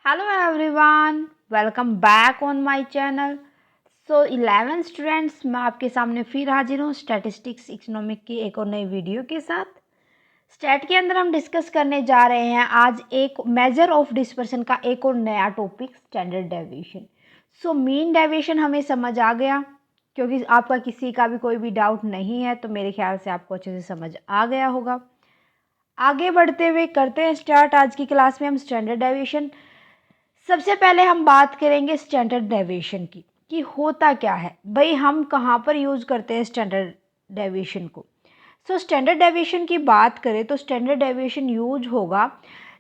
Hello everyone, welcome back on my channel. So 11 students, मैं आपके सामने फिर हाजिर हूँ स्टैटिस्टिक्स इकोनॉमिक की एक और नई वीडियो के साथ। स्टैट के अंदर हम डिस्कस करने जा रहे हैं आज एक मेजर ऑफ डिस्पर्सन का एक और नया topic, standard deviation. So mean deviation हमें समझ आ गया, क्योंकि आपका किसी का भी कोई भी डाउट नहीं है तो मेरे ख्याल से आपको अच्छे से समझ आ गया होगा। आगे बढ़ते हुए करते हैं स्टार्ट आज की क्लास में हम स्टैंडर्ड डेविएशन। सबसे पहले हम बात करेंगे स्टैंडर्ड डेविएशन की कि होता क्या है भाई, हम कहाँ पर यूज़ करते हैं स्टैंडर्ड डेविएशन को। स्टैंडर्ड डेविएशन की बात करें तो स्टैंडर्ड डेविएशन यूज होगा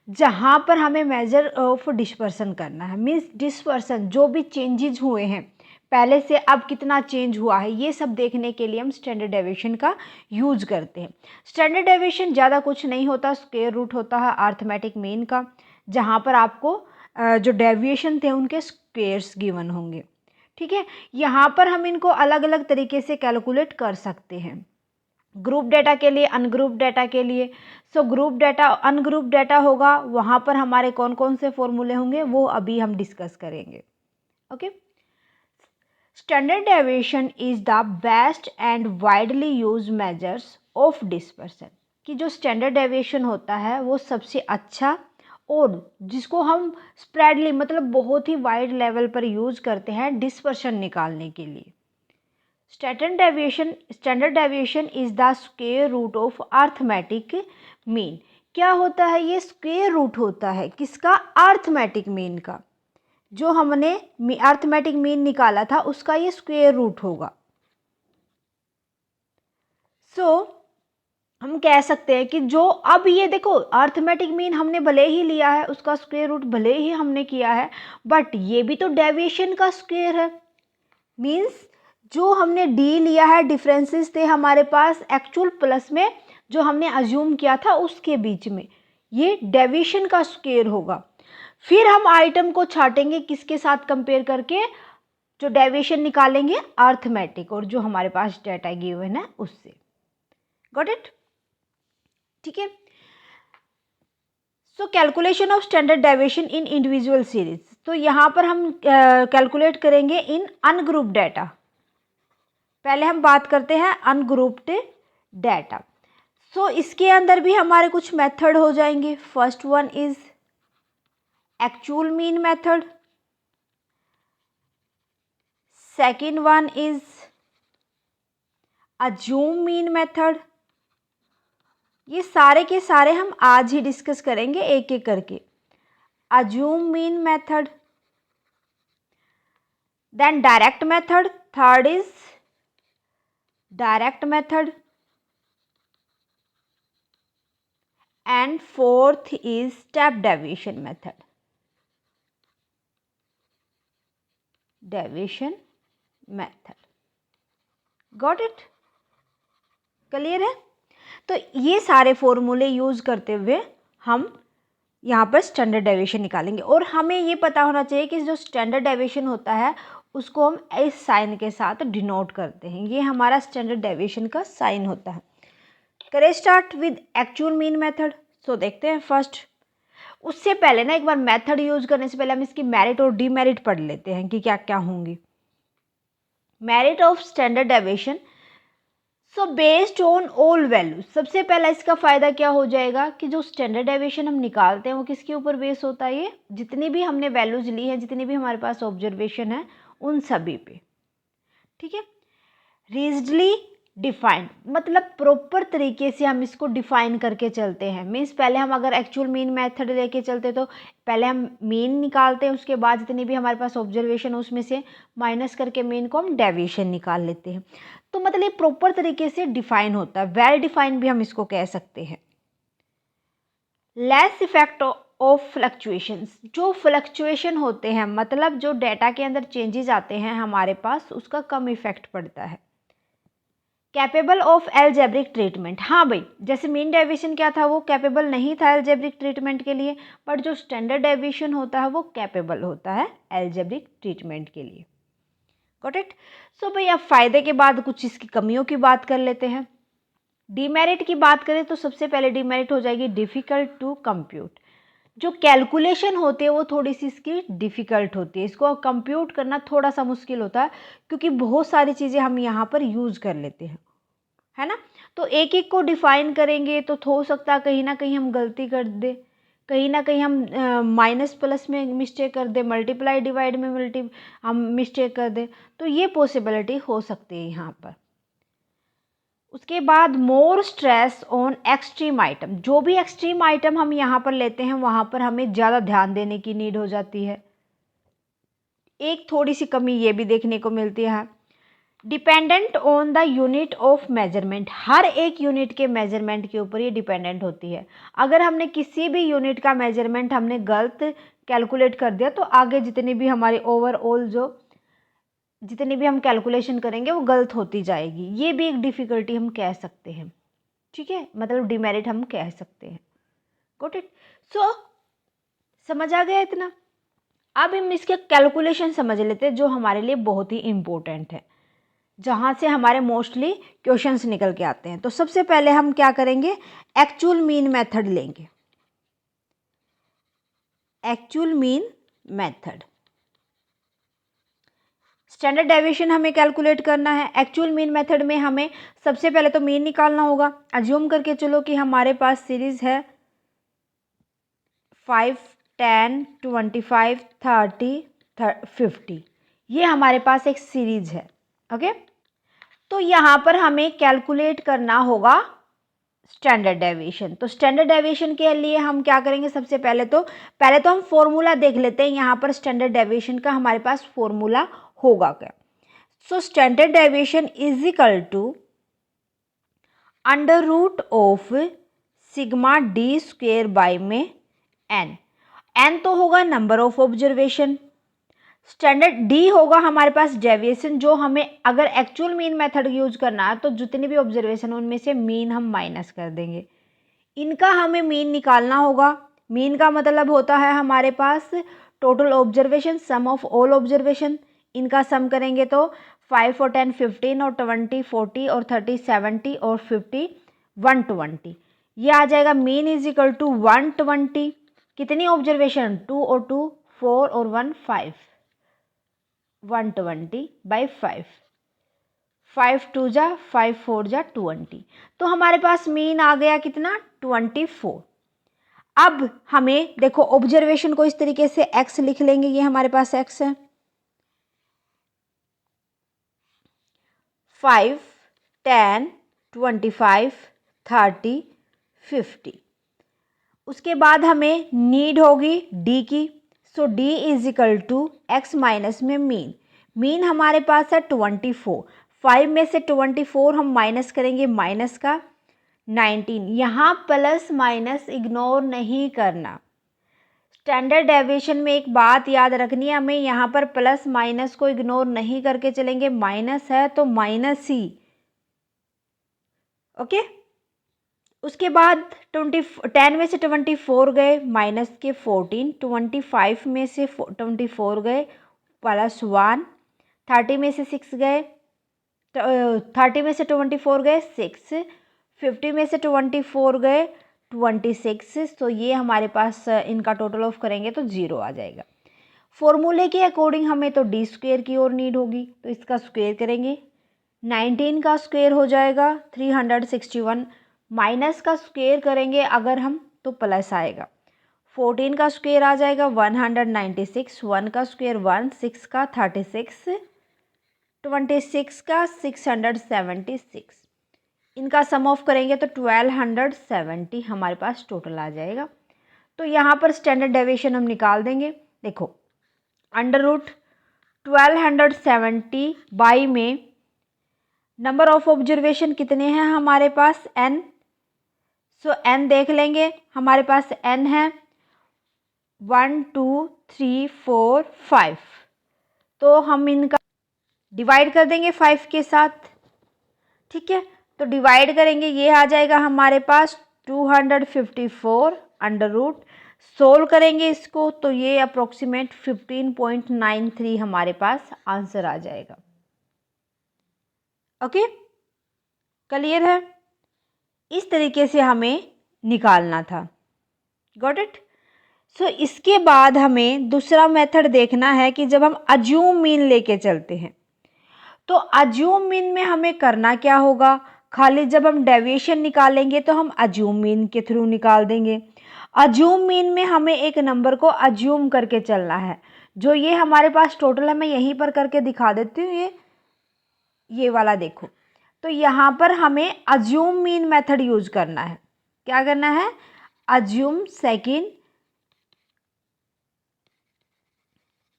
जहाँ पर हमें मेजर ऑफ डिस्पर्सन करना है। मीन्स डिस्पर्सन जो भी चेंजेस हुए हैं पहले से अब कितना चेंज हुआ है, ये सब देखने के लिए हम स्टैंडर्ड डेविएशन का यूज करते हैं। स्टैंडर्ड डेविएशन ज़्यादा कुछ नहीं होता, स्क्वायर रूट होता है अर्थमेटिक मीन का, जहाँ पर आपको जो डेविएशन थे उनके स्क्वेयर्स गिवन होंगे। ठीक है, यहाँ पर हम इनको अलग अलग तरीके से कैलकुलेट कर सकते हैं, ग्रुप डेटा के लिए, अनग्रुप डेटा के लिए। ग्रुप डेटा, अनग्रुप डेटा होगा, वहाँ पर हमारे कौन कौन से फॉर्मूले होंगे वो अभी हम डिस्कस करेंगे। Okay, standard deviation is the best and widely use measures of dispersion. कि जो स्टैंडर्ड डेविएशन होता है वो सबसे अच्छा और जिसको हम स्प्रेडली मतलब बहुत ही वाइड लेवल पर यूज करते हैं डिस्पर्शन निकालने के लिए। Standard deviation is the square root of arithmetic mean. क्या होता है ये? स्क्वायर रूट होता है किसका? अर्थमेटिक मीन का। जो हमने अर्थमेटिक मीन निकाला था उसका ये स्क्वायर रूट होगा। हम कह सकते हैं कि जो अब ये देखो, अर्थमेटिक मीन हमने भले ही लिया है, उसका स्क्वायर रूट भले ही हमने किया है, बट ये भी तो डेविएशन का स्क्वायर है। मीन्स जो हमने डी लिया है, डिफरेंसेस थे हमारे पास एक्चुअल प्लस में जो हमने अज्यूम किया था उसके बीच में, ये डेविएशन का स्क्वायर होगा। फिर हम आइटम को छाटेंगे किसके साथ कंपेयर करके? जो डेविएशन निकालेंगे अर्थमेटिक और जो हमारे पास डेटा गिवन है उससे। Got it? ठीक है। Calculation of standard deviation in individual series. तो यहाँ पर हम कैलकुलेट करेंगे इन अनग्रुप डेटा। पहले हम बात करते हैं अनग्रुप्ड डेटा। इसके अंदर भी हमारे कुछ मेथड हो जाएंगे। First one is actual mean method, second one is assume mean method. ये सारे के सारे हम आज ही डिस्कस करेंगे एक एक करके। Assume mean method, then direct method, third is direct method, and fourth is step deviation method. Deviation method. Got it? Clear है? तो ये सारे फॉर्मूले यूज करते हुए हम यहाँ पर स्टैंडर्ड डेविएशन निकालेंगे। और हमें ये पता होना चाहिए कि जो स्टैंडर्ड डेविएशन होता है उसको हम इस साइन के साथ डिनोट करते हैं। ये हमारा स्टैंडर्ड डेविएशन का साइन होता है। करें start with actual mean method. देखते हैं फर्स्ट। उससे पहले ना एक बार मेथड यूज करने से पहले हम इसकी मेरिट और डीमेरिट पढ़ लेते हैं कि क्या क्या होंगी। Merit of standard deviation. Based on all values. सबसे पहला इसका फायदा क्या हो जाएगा कि जो स्टैंडर्ड डेविएशन हम निकालते हैं वो किसके ऊपर बेस होता है? ये जितनी भी हमने वैल्यूज ली हैं, जितनी भी हमारे पास ऑब्जर्वेशन है उन सभी पे। ठीक है, रिजिडली डिफाइंड मतलब प्रॉपर तरीके से हम इसको डिफाइन करके चलते हैं। मीन्स पहले हम अगर एक्चुअल मीन मेथड लेके चलते तो पहले हम मीन निकालते हैं, उसके बाद जितनी भी हमारे पास ऑब्जर्वेशन उसमें से माइनस करके मीन को हम डेविएशन निकाल लेते हैं। तो मतलब प्रॉपर तरीके से डिफाइन होता है, वेल डिफाइन भी हम इसको कह सकते हैं। Less effect of fluctuations. जो फ्लक्चुएशन होते हैं मतलब जो डेटा के अंदर चेंजेस आते हैं हमारे पास, उसका कम इफेक्ट पड़ता है। Capable of algebraic treatment. हाँ भाई, जैसे मीन डेविएशन क्या था, वो कैपेबल नहीं था एल्जेब्रिक ट्रीटमेंट के लिए, बट जो स्टैंडर्ड डेविएशन होता है वो कैपेबल होता है एल्जेब्रिक ट्रीटमेंट के लिए। Got it? भाई अब फायदे के बाद कुछ इसकी कमियों की बात कर लेते हैं। डीमेरिट की बात करें तो सबसे पहले डीमेरिट हो जाएगी डिफिकल्ट टू कंप्यूट। जो कैलकुलेशन होती है वो थोड़ी सी इसकी डिफ़िकल्ट होती है, इसको कंप्यूट करना थोड़ा सा मुश्किल होता है क्योंकि बहुत सारी चीज़ें हम यहाँ पर यूज़ कर लेते हैं, है ना। तो एक एक को डिफ़ाइन करेंगे तो हो सकता है कहीं ना कहीं हम गलती कर दें, कहीं ना कहीं हम माइनस प्लस में मिस्टेक कर दें, मल्टीप्लाई डिवाइड में हम मिस्टेक कर दें, तो ये पॉसिबिलिटी हो सकती है यहाँ पर। उसके बाद more stress on extreme item, जो भी एक्सट्रीम आइटम हम यहाँ पर लेते हैं वहाँ पर हमें ज़्यादा ध्यान देने की नीड हो जाती है। एक थोड़ी सी कमी ये भी देखने को मिलती है, dependent on the unit of measurement, हर एक यूनिट के मेजरमेंट के ऊपर ये डिपेंडेंट होती है। अगर हमने किसी भी यूनिट का मेजरमेंट हमने गलत कैलकुलेट कर दिया तो आगे जितनी भी हमारी ओवरऑल जितनी भी हम कैलकुलेशन करेंगे वो गलत होती जाएगी। ये भी एक डिफ़िकल्टी हम कह सकते हैं, ठीक है, मतलब डिमेरिट हम कह सकते हैं। Got it. सो समझ आ गया इतना। अब हम इसके कैलकुलेशन समझ लेते हैं जो हमारे लिए बहुत ही इम्पोर्टेंट है, जहाँ से हमारे मोस्टली क्वेश्चंस निकल के आते हैं। तो सबसे पहले हम क्या करेंगे, एक्चुअल मीन मेथड लेंगे। Actual mean method, standard deviation हमें कैलकुलेट करना है। एक्चुअल मीन मेथड में हमें सबसे पहले तो मीन निकालना होगा। अज्यूम करके चलो कि हमारे पास सीरीज है 5, 10, 25, 30, 50, ये हमारे पास एक सीरीज है। ओके, तो यहाँ पर हमें कैलकुलेट करना होगा स्टैंडर्ड डेविएशन। तो स्टैंडर्ड डेविएशन के लिए हम क्या करेंगे, सबसे पहले तो हम फॉर्मूला देख लेते हैं। यहाँ पर स्टैंडर्ड डेविएशन का हमारे पास फॉर्मूला होगा क्या। So standard deviation is equal to under root of sigma D square by में एन तो होगा number of observation, standard D होगा हमारे पास डेविएशन, जो हमें अगर एक्चुअल मीन मेथड यूज करना है तो जितनी भी ऑब्जर्वेशन उनमें से मीन हम माइनस कर देंगे। इनका हमें मीन निकालना होगा। मीन का मतलब होता है हमारे पास total observation, sum of all observation. इनका सम करेंगे तो 5 और 10 15 और 20 40 और 30 70 और 50 120, ये आ जाएगा मीन इज इक्वल टू 120। कितनी ऑब्जर्वेशन, 2 और 2 4 और 1 5, 120/5, 5 2 जा 5 4 जा 20, तो हमारे पास मीन आ गया कितना 24। अब हमें देखो ऑब्जर्वेशन को इस तरीके से x लिख लेंगे, ये हमारे पास x है, 5 10 25 30 50। उसके बाद हमें नीड होगी d की। So d is equal to X minus में मीन हमारे पास है 24, 5 में से 24 हम माइनस करेंगे, माइनस का 19। यहाँ प्लस माइनस इग्नोर नहीं करना। स्टैंडर्ड डेविएशन में एक बात याद रखनी है हमें, यहाँ पर प्लस माइनस को इग्नोर नहीं करके चलेंगे, माइनस है तो माइनस ही। ओके, उसके बाद 10 में से 24 गए, माइनस के 14, 25 में से 24 गए प्लस 1, 30 में से 6 गए, 30 में से 24 गए 6, 50 में से 24 गए 26। तो ये हमारे पास इनका टोटल ऑफ करेंगे तो 0 आ जाएगा। फॉर्मूले के अकॉर्डिंग हमें तो डी स्क्वेयर की ओर नीड होगी, तो इसका स्क्वेयर करेंगे, 19 का स्क्वेयर हो जाएगा 361, माइनस का स्क्वेयर करेंगे अगर हम तो प्लस आएगा, 14 का स्क्वेयर आ जाएगा 196, 1 का स्क्वेयर 1, 6 का 36, 26 का 676। इनका सम ऑफ करेंगे तो 1270 हमारे पास टोटल आ जाएगा। तो यहाँ पर स्टैंडर्ड डेविएशन हम निकाल देंगे। देखो अंडर रूट 1270 बाई में नंबर ऑफ ऑब्जर्वेशन कितने हैं हमारे पास n। सो n देख लेंगे, हमारे पास n है 1 2 3 4 5, तो हम इनका डिवाइड कर देंगे 5 के साथ। ठीक है, तो डिवाइड करेंगे, ये आ जाएगा हमारे पास 254 अंडर रूट। सोल्व करेंगे इसको तो ये अप्रोक्सीमेट 15.93 हमारे पास आंसर आ जाएगा। ओके, क्लियर है, इस तरीके से हमें निकालना था। Got it. सो इसके बाद हमें दूसरा मेथड देखना है कि जब हम अज्यूम मीन लेके चलते हैं तो अज्यूम मीन में हमें करना क्या होगा। खाली जब हम डेविएशन निकालेंगे तो हम अज्यूम मीन के थ्रू निकाल देंगे। अज्यूम मीन में हमें एक नंबर को अज्यूम करके चलना है। जो ये हमारे पास टोटल है मैं यहीं पर करके दिखा देती हूँ। ये वाला देखो, तो यहाँ पर हमें अज्यूम मीन मेथड यूज करना है। क्या करना है, अज्यूम सेकंड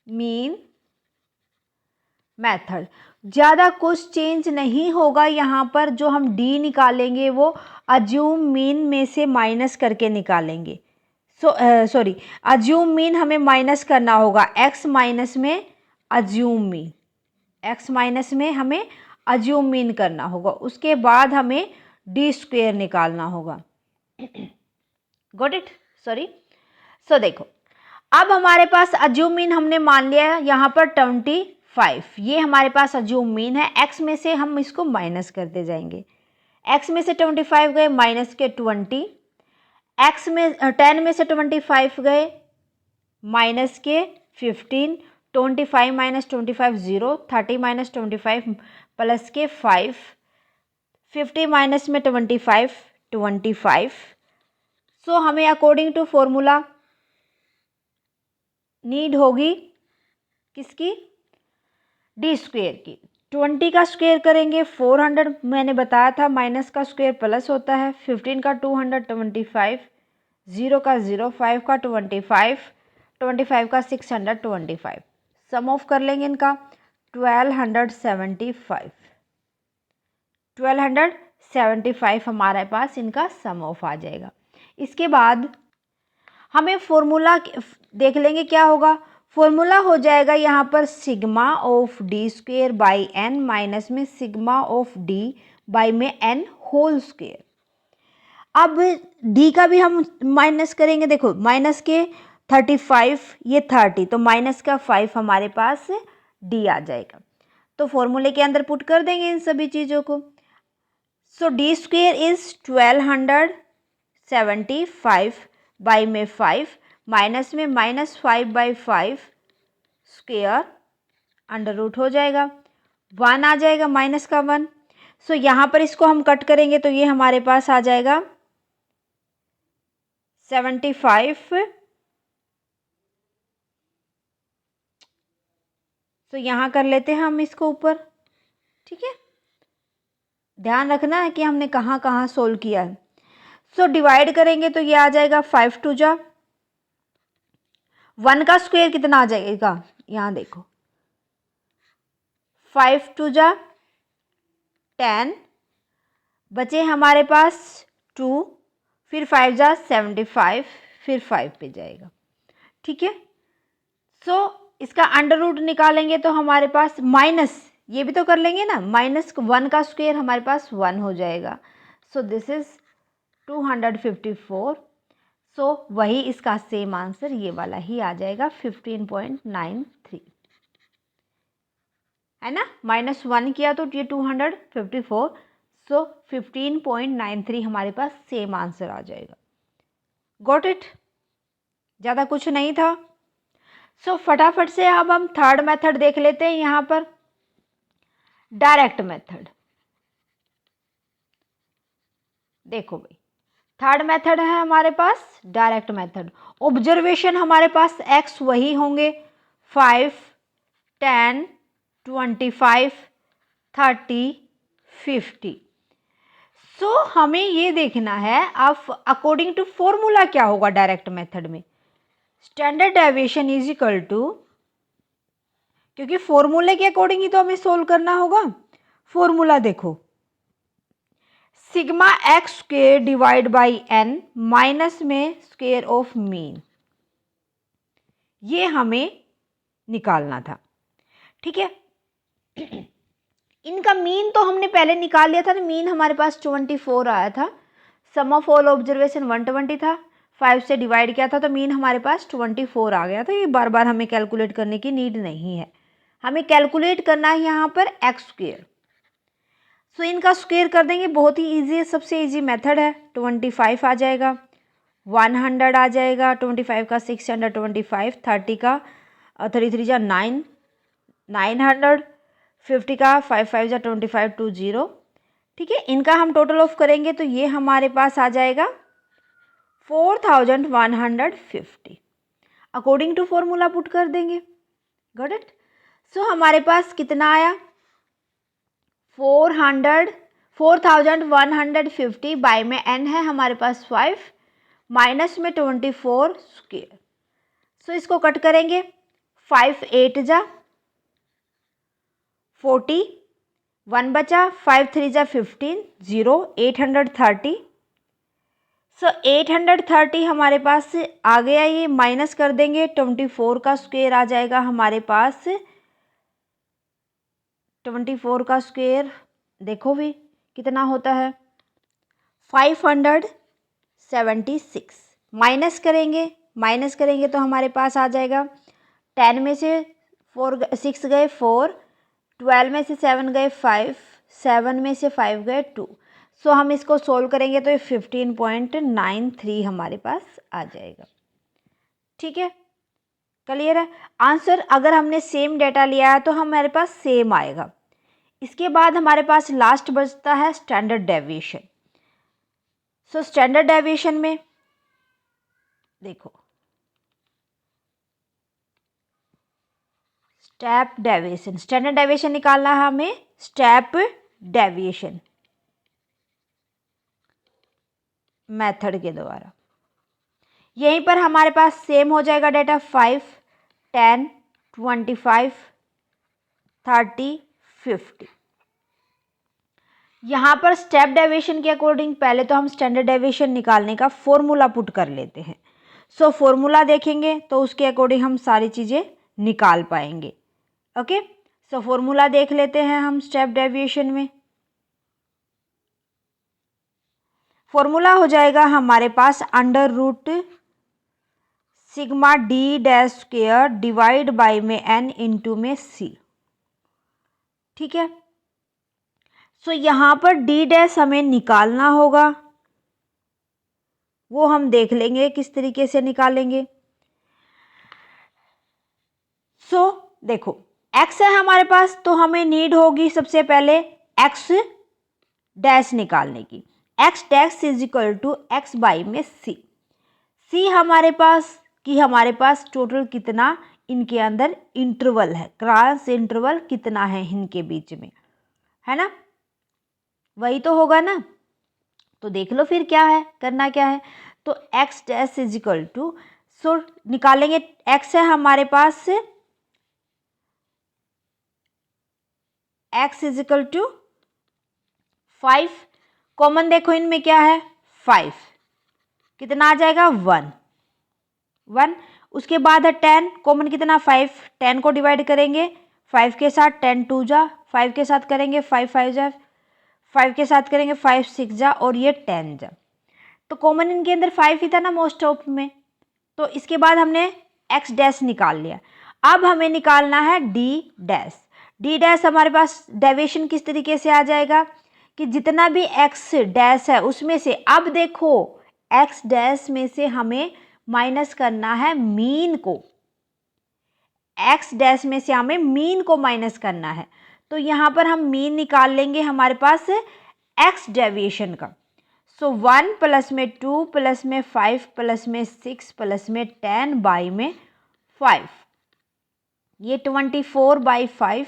मीन मेथड। ज़्यादा कुछ चेंज नहीं होगा यहाँ पर। जो हम डी निकालेंगे वो अज्यूम मीन में से माइनस करके निकालेंगे। सॉरी, अज्यूम मीन हमें माइनस करना होगा एक्स माइनस में अज्यूम मीन। एक्स माइनस में हमें अज्यूम मीन करना होगा। उसके बाद हमें डी स्क्वेयर निकालना होगा। Got it, sorry. सो देखो, अब हमारे पास अज्यूम मीन हमने मान लिया है यहाँ पर 25। ये हमारे पास अज्यूम मीन है। एक्स में से हम इसको माइनस करते जाएंगे। एक्स में से 25 गए माइनस के 20, एक्स में 10 में से 25 गए माइनस के 15, 25 माइनस 25 0, 30 माइनस 25 प्लस के 5, 50 माइनस में 25 25। सो हमें अकॉर्डिंग टू फॉर्मूला नीड होगी किसकी, डी स्क्वेयर की। 20 का स्क्वेयर करेंगे 400, मैंने बताया था माइनस का स्क्वेयर प्लस होता है। 15 का 225, 0 का 0, 5 का 25, 25 का 625। सम ऑफ कर लेंगे इनका 1275। 1275 हमारे पास इनका सम ऑफ आ जाएगा। इसके बाद हमें फॉर्मूला देख लेंगे क्या होगा। फॉर्मूला हो जाएगा यहाँ पर sigma of D square by N minus में सिग्मा ऑफ डी बाई में एन होल स्क्वेयर। अब डी का भी हम माइनस करेंगे। देखो माइनस के 35, ये 30, तो माइनस का 5 हमारे पास डी आ जाएगा। तो फॉर्मूले के अंदर पुट कर देंगे इन सभी चीज़ों को। सो डी स्क्वेयर इज 1275 बाई में 5 माइनस में -5/5 स्क्वेयर अंडर रूट हो जाएगा। 1 आ जाएगा माइनस का 1। सो यहाँ पर इसको हम कट करेंगे तो ये हमारे पास आ जाएगा 75। तो यहाँ कर लेते हैं हम इसको ऊपर, ठीक है। ध्यान रखना है कि हमने कहाँ कहाँ सोल्व किया है। सो डिवाइड करेंगे तो ये आ जाएगा 5 2 जा 1 का स्क्वायर कितना आ जाएगा, यहाँ देखो 5 2 जा 10, बचे हमारे पास 2, फिर 5 जा 75, फिर 5 पे जाएगा, ठीक है। सो इसका अंडर रूट निकालेंगे तो हमारे पास माइनस, ये भी तो कर लेंगे ना, -1 का स्क्वायर हमारे पास 1 हो जाएगा। So this is 254। सो वही इसका सेम आंसर ये वाला ही आ जाएगा 15.93, है ना। -1 किया तो ये 254। सो 15.93 हमारे पास सेम आंसर आ जाएगा। गॉट इट, ज़्यादा कुछ नहीं था। सो फटाफट से अब हम थर्ड मेथड देख लेते हैं। यहाँ पर डायरेक्ट मेथड देखो भाई, थर्ड मेथड है हमारे पास डायरेक्ट मेथड। ऑब्जर्वेशन हमारे पास x वही होंगे 5, 10, 25, 30, 50। सो हमें ये देखना है अब अकॉर्डिंग टू फॉर्मूला क्या होगा डायरेक्ट मेथड में। Standard deviation is equal to, क्योंकि फॉर्मूले के अकॉर्डिंग ही तो हमें सोल्व करना होगा। फॉर्मूला देखो, sigma X square divide by N minus में स्क्वेयर ऑफ मीन, ये हमें निकालना था, ठीक है। इनका मीन तो हमने पहले निकाल लिया था ना, मीन हमारे पास 24 आया था। सम ऑफ ऑल ऑब्जर्वेशन 120 था, 5 से डिवाइड किया था तो मीन हमारे पास 24 आ गया था। ये बार बार हमें कैलकुलेट करने की नीड नहीं है, हमें कैलकुलेट करना है यहाँ पर एक्स स्क्वेयर। सो इनका स्क्वेयर कर देंगे, बहुत ही ईजी है, सबसे ईजी मेथड है। 25 आ जाएगा, 100 आ जाएगा, 25 का 625, 30 का 3 3 जा 9, 900, 50 का 5 5 जा 25, 20। ठीक है, इनका हम टोटल ऑफ करेंगे तो ये हमारे पास आ जाएगा 4150 अकॉर्डिंग टू फॉर्मूला पुट कर देंगे। Got it. सो हमारे पास कितना आया 4150 बाय में n है हमारे पास 5 माइनस में 24 स्क्वायर। सो इसको कट करेंगे 5 8 जा 40, 1 बचा, 5 3 जा 15, 0 830। सो 830 हमारे पास आ गया, ये माइनस कर देंगे 24 का स्क्वायर आ जाएगा हमारे पास 24 का स्क्वायर देखो भी कितना होता है 576। माइनस करेंगे तो हमारे पास आ जाएगा 10 में से 6 गए 4, 12 में से 7 गए 5, 7 में से 5 गए 2। सो हम इसको सोल्व करेंगे तो ये 15.93 हमारे पास आ जाएगा। ठीक है, क्लियर है। आंसर अगर हमने सेम डेटा लिया है तो हमारे पास सेम आएगा। इसके बाद हमारे पास लास्ट बचता है स्टैंडर्ड डेविएशन। सो स्टैंडर्ड डेविएशन में देखो स्टेप डेविएशन, स्टैंडर्ड डेविएशन निकालना है हमें। स्टेप डेविएशन मेथड के द्वारा यहीं पर हमारे पास सेम हो जाएगा डेटा 5 10 25 30 50। यहाँ पर स्टेप डेविएशन के अकॉर्डिंग पहले तो हम स्टैंडर्ड डेविएशन निकालने का फॉर्मूला पुट कर लेते हैं। सो फॉर्मूला देखेंगे तो उसके अकॉर्डिंग हम सारी चीज़ें निकाल पाएंगे। ओके, सो फॉर्मूला देख लेते हैं हम स्टेप डेविएशन में। फॉर्मूला हो जाएगा हमारे पास under root sigma d dash square divide by में n इंटू में c। ठीक है, सो यहाँ पर डी डैश हमें निकालना होगा, वो हम देख लेंगे किस तरीके से निकालेंगे। सो देखो x है हमारे पास तो हमें नीड होगी सबसे पहले x डैश निकालने की। x dash is equal to x by में c। c हमारे पास टोटल कितना इनके अंदर इंटरवल है, क्रॉस इंटरवल कितना है इनके बीच में, है ना, वही तो होगा ना। तो देख लो फिर क्या है, करना क्या है। तो x dash is equal to, so निकालेंगे x है हमारे पास x is equal to 5, common देखो इनमें क्या है 5, कितना आ जाएगा 1 1। उसके बाद है 10, कॉमन कितना 5, 10 को डिवाइड करेंगे 5 के साथ, 10 2 जा, 5 के साथ करेंगे 5 5 जा, 5 के साथ करेंगे 5 6 जा और ये 10 जा। तो कॉमन इनके अंदर 5 ही था ना मोस्ट ऑफ में। तो इसके बाद हमने x डैश निकाल लिया। अब हमें निकालना है d डैश। d डैश हमारे पास डेविएशन किस तरीके से आ जाएगा कि जितना भी x डैश है उसमें से, अब देखो x डैश में से हमें माइनस करना है मीन को, x डैश में से हमें मीन को माइनस करना है। तो यहाँ पर हम मीन निकाल लेंगे हमारे पास x डेविएशन का। सो 1 प्लस में 2 प्लस में 5 प्लस में 6 प्लस में 10 बाई में 5, ये 24 बाई 5,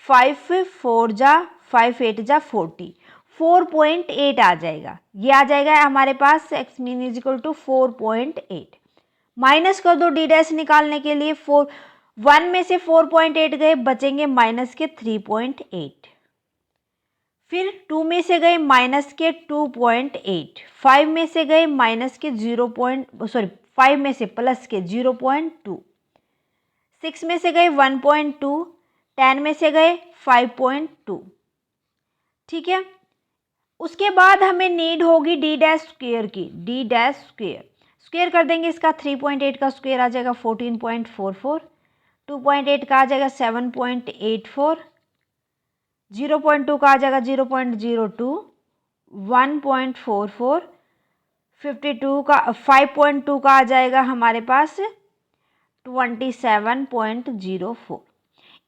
5 4 जा 5 8 जा 40, 4.8 आ जाएगा। ये आ जाएगा हमारे पास x mean is equal to 4.8। Minus कर दो डी डैश निकालने के लिए, 1 में से 4.8 गए, बचेंगे माइनस के 3.8, फिर 2 में से गए माइनस के 2.8, 5 में से गए माइनस के 5 में से प्लस के 0.2, 6 में से गए 1.2, 10 में से गए 5.2। ठीक है, उसके बाद हमें नीड होगी डी डैश स्क्वायर की। डी डैश स्क्वायर कर देंगे इसका, 3.8 का स्क्वायर आ जाएगा 14.44, 2.8 का आ जाएगा 7.84, 0.2 का आ जाएगा 0.02, 1.44, 52 का 5.2 का आ जाएगा हमारे पास 27.04।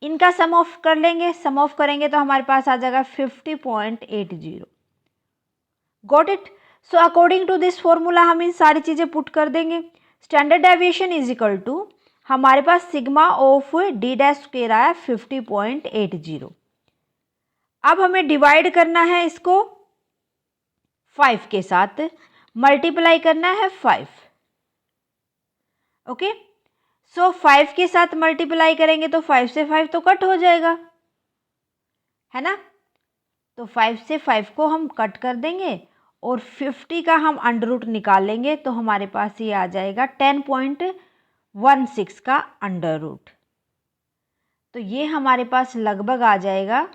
इनका सम ऑफ कर लेंगे, सम ऑफ करेंगे तो हमारे पास आ जाएगा 50.80। Got it. So according to this formula हम इन सारी चीज़ें पुट कर देंगे। Standard deviation is equal to हमारे पास sigma of d dash square आया 50.80। अब हमें डिवाइड करना है इसको 5 के साथ, मल्टीप्लाई करना है 5। ओके, सो 5 के साथ मल्टीप्लाई करेंगे तो 5 से 5 तो कट हो जाएगा, है ना। तो 5 से 5 को हम कट कर देंगे और 50 का हम अंडर रूट निकाल लेंगे तो हमारे पास ये आ जाएगा 10.16 का अंडर रूट। तो ये हमारे पास लगभग आ जाएगा।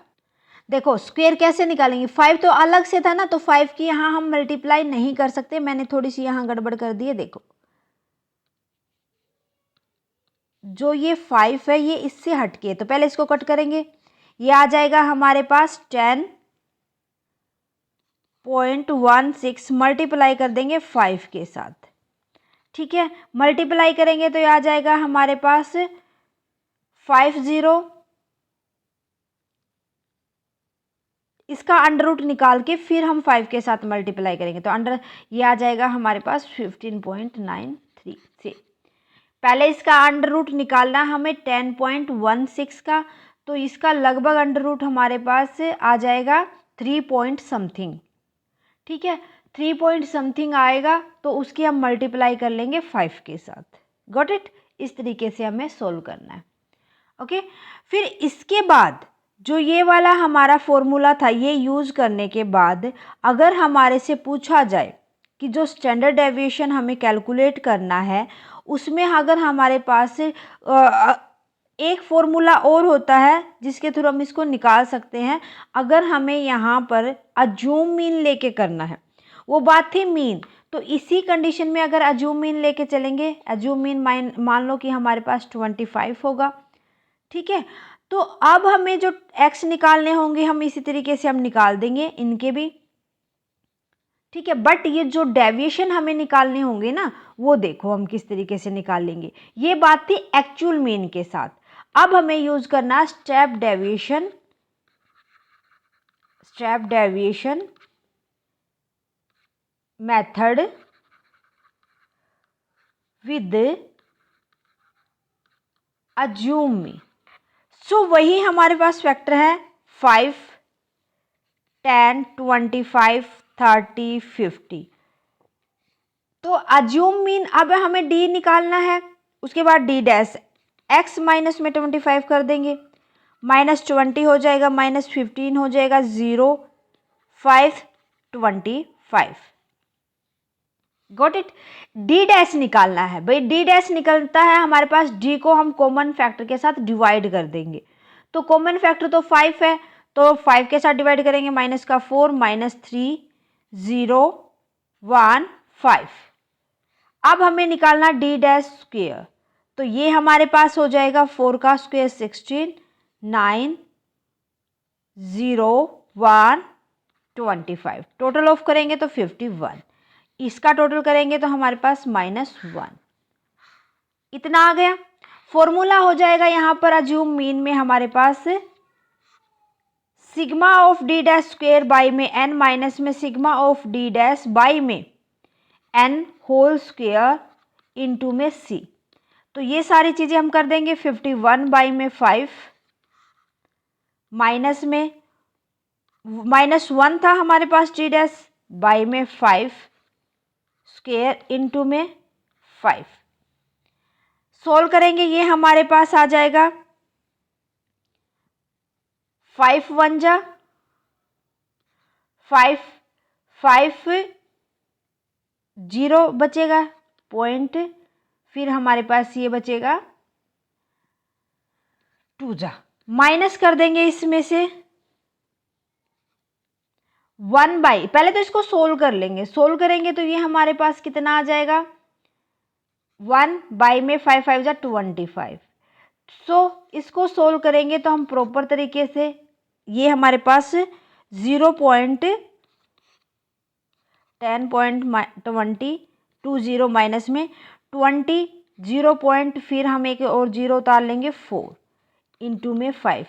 देखो स्क्वायर कैसे निकालेंगे, 5 तो अलग से था ना, तो 5 की यहाँ हम मल्टीप्लाई नहीं कर सकते, मैंने थोड़ी सी यहाँ गड़बड़ कर दी है। देखो जो ये 5 है ये इससे हटके है, तो पहले इसको कट करेंगे। ये आ जाएगा हमारे पास 10.16 मल्टीप्लाई कर देंगे 5 के साथ, ठीक है। मल्टीप्लाई करेंगे तो ये आ जाएगा हमारे पास 50, इसका अंडर रूट निकाल के फिर हम 5 के साथ मल्टीप्लाई करेंगे तो अंडर ये आ जाएगा हमारे पास 15.93 से। पहले इसका अंडर रूट निकालना हमें 10.16 का, तो इसका लगभग अंडर रूट हमारे पास आ जाएगा 3 पॉइंट समथिंग, ठीक है। 3 पॉइंट समथिंग आएगा तो उसकी हम मल्टीप्लाई कर लेंगे 5 के साथ। Got it. इस तरीके से हमें सोल्व करना है। ओके, फिर इसके बाद जो ये वाला हमारा फॉर्मूला था ये यूज़ करने के बाद अगर हमारे से पूछा जाए कि जो स्टैंडर्ड डेविएशन हमें कैलकुलेट करना है उसमें अगर हमारे पास एक फॉर्मूला और होता है जिसके थ्रू हम इसको निकाल सकते हैं, अगर हमें यहाँ पर अज्यूम मीन लेके करना है, वो बात थी मीन, तो इसी कंडीशन में अगर अज्यूम मीन लेके चलेंगे, अज्यूम मीन मान लो कि हमारे पास 25 होगा, ठीक है। तो अब हमें जो x निकालने होंगे हम इसी तरीके से हम निकाल देंगे इनके भी, ठीक है। बट ये जो डेविएशन हमें निकालने होंगे ना वो देखो हम किस तरीके से निकाल लेंगे। ये बात थी एक्चुअल मीन के साथ। अब हमें यूज करना step deviation method with assumed mean. So वही हमारे पास फैक्टर है 5, 10, 25, 30, 50। तो अज्यूम मीन अब हमें डी निकालना है, उसके बाद डी डैश एक्स माइनस में 25 कर देंगे, -20 हो जाएगा, -15 हो जाएगा, 0, 5, 25। Got it. डी डैश निकालना है भाई, डी डैश निकलता है हमारे पास, डी को हम कॉमन फैक्टर के साथ डिवाइड कर देंगे। तो कॉमन फैक्टर तो 5 है, तो 5 के साथ डिवाइड करेंगे, माइनस का 4, -3, 0, 1, 5। अब हमें निकालना डी डैश स्क्वायर, तो ये हमारे पास हो जाएगा 4 का स्क्वायर 16, 9, 0, 1, 25। टोटल ऑफ करेंगे तो 51, इसका टोटल करेंगे तो हमारे पास -1, इतना आ गया। फॉर्मूला हो जाएगा यहाँ पर अज्यूम मीन में हमारे पास sigma of d dash square by में n माइनस में sigma of d dash by में n होल स्क्वायर इंटू में c। तो ये सारी चीज़ें हम कर देंगे। 51 बाई में 5 माइनस में -1 था हमारे पास डी डैश बाई में 5 स्क्वायर इंटू में 5। सोल्व करेंगे, ये हमारे पास आ जाएगा 5 1 जा 5, 5 0 बचेगा पॉइंट, फिर हमारे पास ये बचेगा 2 जा, माइनस कर देंगे इसमें से 1 बाई, पहले तो इसको सोल्व कर लेंगे, सोल्व करेंगे तो ये हमारे पास कितना आ जाएगा 1 बाई में 5 5 जा 25। सो इसको सोल्व करेंगे तो हम प्रॉपर तरीके से ये हमारे पास 10.20 माइनस में 20 0 पॉइंट, फिर हम एक और जीरो उतार लेंगे 4 इंटू में 5।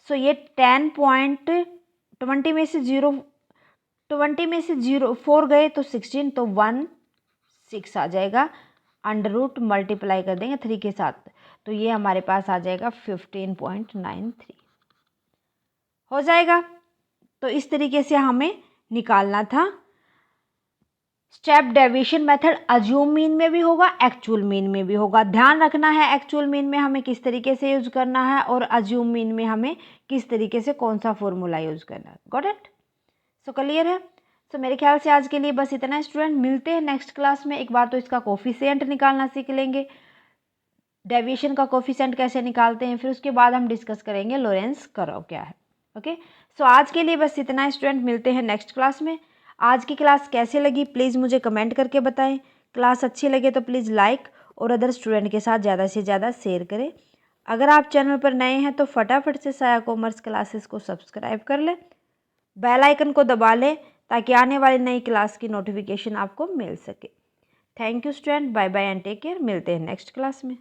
सो ये 10.20 में से 4 गए तो 16, तो 16 आ जाएगा। अंडर रूट मल्टीप्लाई कर देंगे 3 के साथ, तो ये हमारे पास आ जाएगा 15.93 हो जाएगा। तो इस तरीके से हमें निकालना था। Step deviation method assume mean में भी होगा, एक्चुअल मीन में भी होगा। ध्यान रखना है एक्चुअल मीन में हमें किस तरीके से यूज करना है और अज्यूम मीन में हमें किस तरीके से कौन सा फॉर्मूला यूज करना है। Got it? सो क्लियर है? सो मेरे ख्याल से आज के लिए बस इतना स्टूडेंट। मिलते हैं नेक्स्ट क्लास में। एक बार तो इसका कोफिशिएंट निकालना सीख लेंगे, डेविएशन का कोफिशिएंट कैसे निकालते हैं, फिर उसके बाद हम डिस्कस करेंगे लोरेंस कर्व क्या है। ओके, सो आज के लिए बस इतना स्टूडेंट। मिलते हैं नेक्स्ट क्लास में। आज की क्लास कैसे लगी प्लीज़ मुझे कमेंट करके बताएं। क्लास अच्छी लगे तो प्लीज़ लाइक और अदर स्टूडेंट के साथ ज़्यादा से ज़्यादा शेयर करें। अगर आप चैनल पर नए हैं तो फटाफट से साया कॉमर्स क्लासेस को सब्सक्राइब कर लें, बेल आइकन को दबा लें ताकि आने वाली नई क्लास की नोटिफिकेशन आपको मिल सके। Thank you student, bye bye and take care. मिलते हैं नेक्स्ट क्लास में।